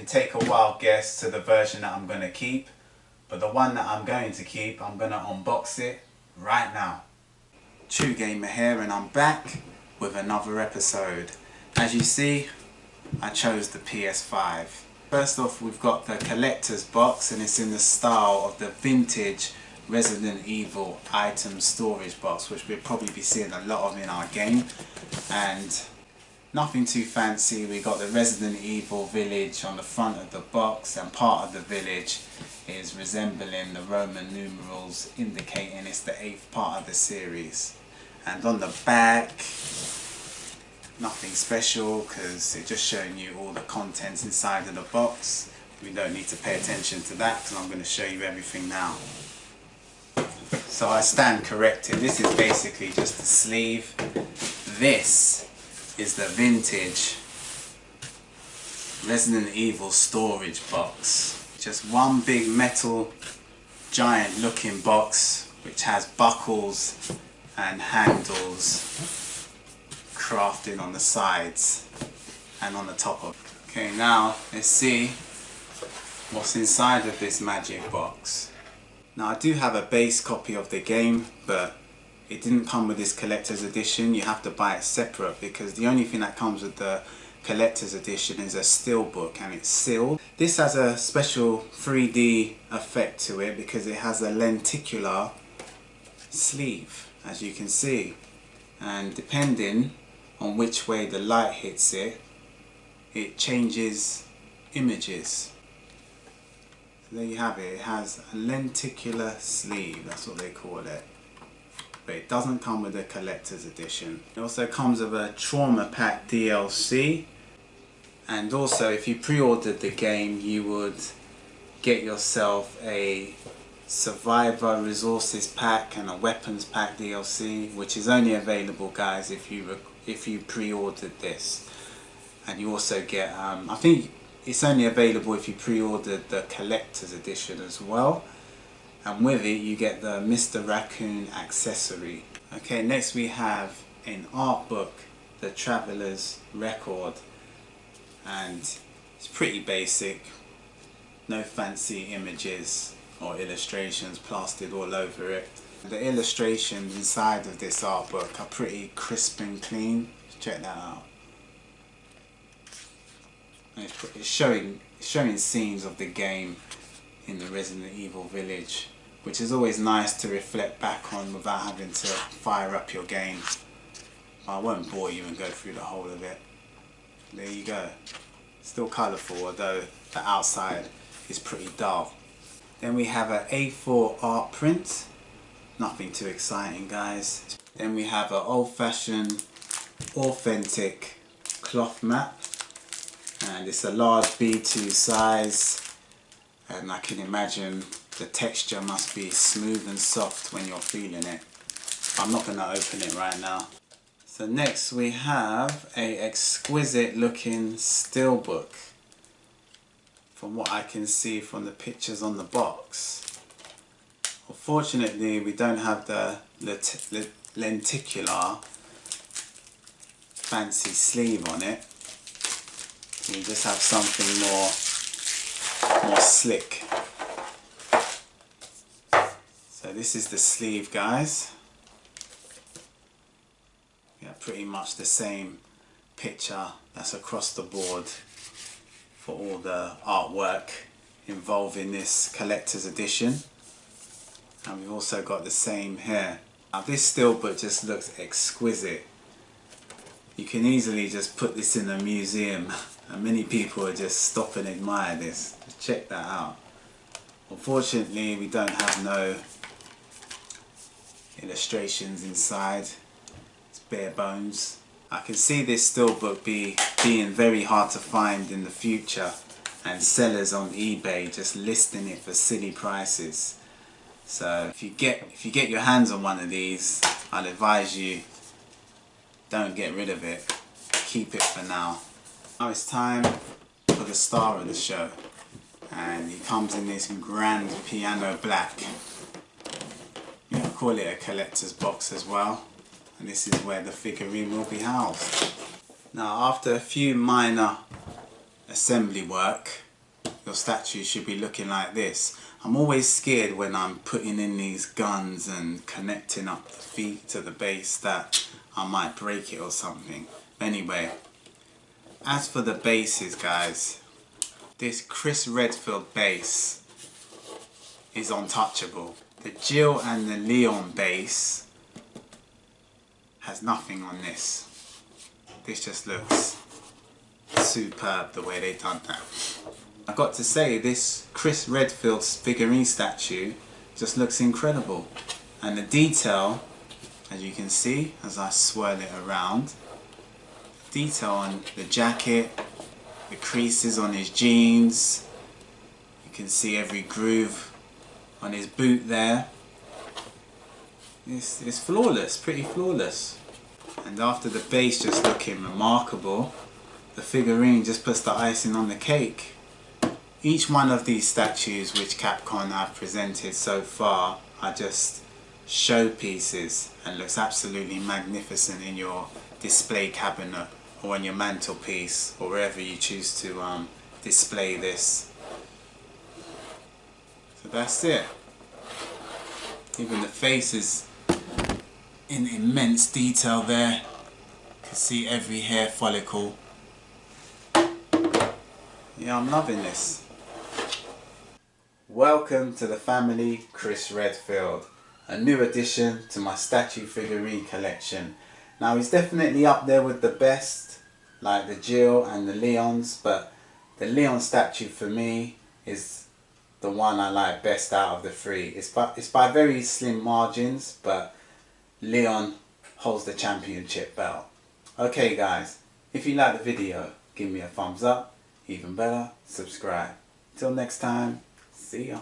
can take a wild guess to the version that I'm going to keep, but the one that I'm going to keep, I'm going to unbox it right now. True Gamer here, and I'm back with another episode. As you see, I chose the PS5. First off, we've got the collector's box, and it's in the style of the vintage Resident Evil item storage box, which we'll probably be seeing a lot of in our game. And nothing too fancy. We got the Resident Evil village on the front of the box, and part of the village is resembling the Roman numerals, indicating it's the 8th part of the series. And on the back, nothing special, because it's just showing you all the contents inside of the box. We don't need to pay attention to that, because I'm going to show you everything now. So I stand corrected. This is basically just the sleeve. This is the vintage Resident Evil storage box. Just one big metal giant looking box which has buckles and handles crafted on the sides and on the top of it. Okay, now let's see what's inside of this magic box. Now I do have a base copy of the game, but it didn't come with this collector's edition. You have to buy it separate, because the only thing that comes with the collector's edition is a steelbook, and it's sealed. This has a special 3D effect to it because it has a lenticular sleeve, as you can see, and depending on which way the light hits it, it changes images. So there you have it. It has a lenticular sleeve, that's what they call it. But it doesn't come with a collector's edition. It also comes with a Trauma Pack DLC, and also if you pre-ordered the game, you would get yourself a Survivor Resources Pack and a Weapons Pack DLC, which is only available, guys, if you pre-ordered this. And you also get, I think it's only available if you pre-ordered the collector's edition as well. And with it you get the Mr. Raccoon accessory. Okay, next we have an art book, The Traveller's Record, and it's pretty basic, no fancy images or illustrations plastered all over it. The illustrations inside of this art book are pretty crisp and clean. Check that out. And it's showing scenes of the game in the Resident Evil village, which is always nice to reflect back on without having to fire up your game. I won't bore you and go through the whole of it. There you go. Still colourful, although the outside is pretty dull. Then we have an A4 art print. Nothing too exciting, guys. Then we have an old-fashioned, authentic cloth map. And it's a large B2 size. And I can imagine the texture must be smooth and soft when you're feeling it. I'm not going to open it right now. So next we have a exquisite looking steelbook, from what I can see from the pictures on the box. Unfortunately we don't have the lenticular fancy sleeve on it. We just have something more slick. So this is the sleeve, guys. Yeah, pretty much the same picture that's across the board for all the artwork involved in this collector's edition. And we've also got the same here. Now this steelbook just looks exquisite. You can easily just put this in a museum, and many people would just stop and admire this. Just check that out. Unfortunately we don't have no illustrations inside. It's bare bones. I can see this steelbook being very hard to find in the future, and sellers on eBay just listing it for silly prices. So if you get your hands on one of these, I'd advise you don't get rid of it. Keep it for now. Now it's time for the star of the show, and he comes in this grand piano black. You know, call it a collector's box as well, and this is where the figurine will be housed. Now after a few minor assembly work, your statue should be looking like this. I'm always scared when I'm putting in these guns and connecting up the feet to the base that I might break it or something. Anyway, as for the bases, guys, this Chris Redfield base is untouchable. The Jill and the Leon base has nothing on this. This just looks superb the way they done that. I got to say, this Chris Redfield's figurine statue just looks incredible, and the detail, as you can see as I swirl it around, detail on the jacket, the creases on his jeans, you can see every groove on his boot there. It's flawless, pretty flawless. And after the base just looking remarkable, the figurine just puts the icing on the cake. Each one of these statues which Capcom have presented so far are just showpieces and looks absolutely magnificent in your display cabinet or on your mantelpiece or wherever you choose to display this. So that's it. Even the face is in immense detail there. You can see every hair follicle. Yeah, I'm loving this. Welcome to the family, Chris Redfield. A new addition to my statue figurine collection. Now he's definitely up there with the best, like the Jill and the Leons, but the Leon statue for me is the one I like best out of the three. It's by very slim margins, but Leon holds the championship belt. Okay guys, if you like the video, give me a thumbs up. Even better, subscribe. Till next time, see ya.